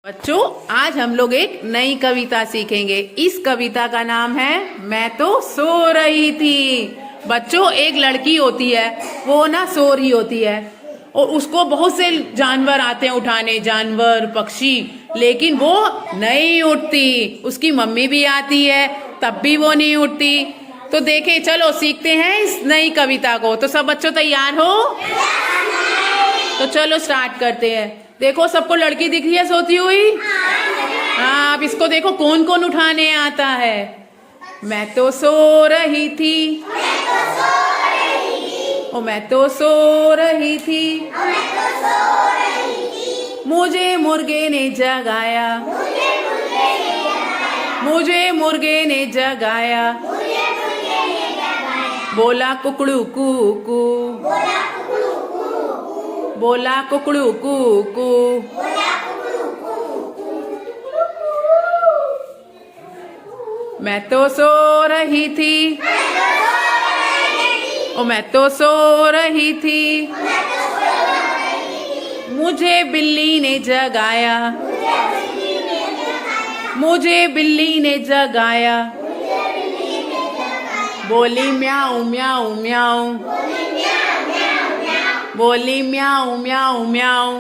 बच्चों, आज हम लोग एक नई कविता सीखेंगे। इस कविता का नाम है मैं तो सो रही थी। बच्चों, एक लड़की होती है, वो ना सो रही होती है और उसको बहुत से जानवर आते हैं उठाने, जानवर पक्षी, लेकिन वो नहीं उठती। उसकी मम्मी भी आती है तब भी वो नहीं उठती। तो देखें, चलो सीखते हैं इस नई कविता को। तो सब बच्चों तैयार हो? तो चलो स्टार्ट करते हैं। देखो, सबको लड़की दिख रही है सोती हुई? हाँ, अब इसको देखो कौन कौन उठाने आता है। मैं तो सो रही थी, ओ मैं तो सो रही थी, मुझे मुर्गे ने जगाया, मुझे मुर्गे ने जगाया, बोला कुकड़ू कू कू, बोला कुकड़ू कू कू। मैं तो सो रही थी, ओ मैं तो सो रही थी, मुझे बिल्ली ने जगाया, मुझे बिल्ली ने जगाया, बोली म्याऊ म्याऊ म्याऊ, बोली म्याऊ म्याऊ म्याऊ।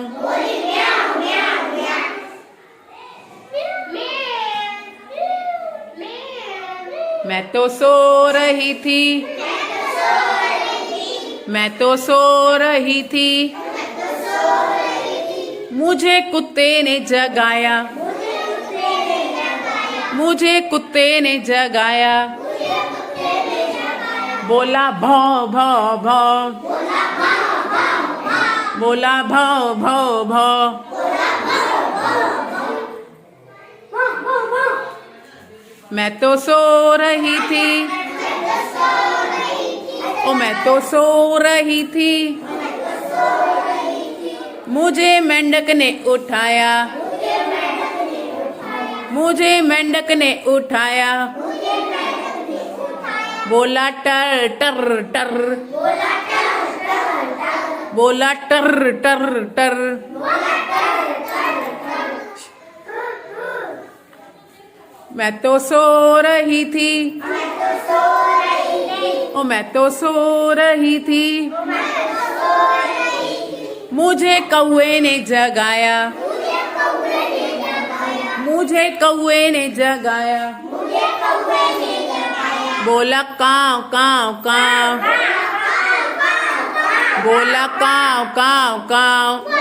मैं तो सो रही थी, मैं तो सो रही थी, मुझे कुत्ते ने जगाया, मुझे कुत्ते ने जगाया, बोला भौ भौ भौ, बोला भौ भौ भौ। मैं तो सो रही थी, ओ मैं तो सो रही थी, मुझे मेंढक ने उठाया, मुझे मेंढक ने उठाया, बोला टर टर टर, बोला टर टर टर। मैं तो सो रही थी, ओ मैं तो सो रही थी, मुझे कौवे ने जगाया, मुझे कौवे ने जगाया, बोला काव काव काव, बोला काव काव काव।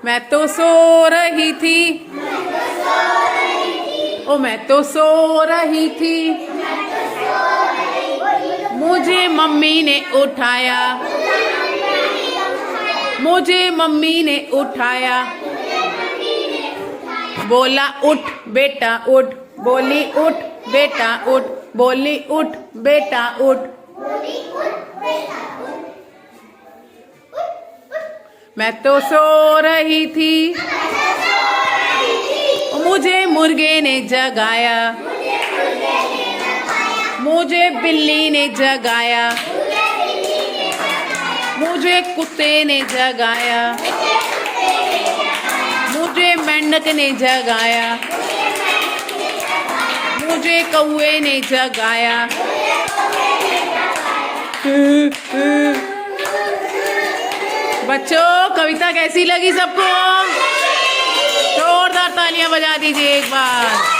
मैं तो सो रही थी, ओ मैं तो सो रही थी, मुझे मम्मी ने उठाया, मुझे मम्मी ने उठाया, बोला उठ बेटा उठ, बोली उठ बेटा उठ, बोली उठ बेटा उठ। मैं तो सो रही थी, मुझे मुर्गे ने जगाया, मुझे बिल्ली ने जगाया, मुझे कुत्ते ने जगाया, मुझे मेंढक ने जगाया, मुझे कौवे ने जगाया। बच्चों, कविता कैसी लगी सबको? जोरदार तालियां बजा दीजिए एक बार।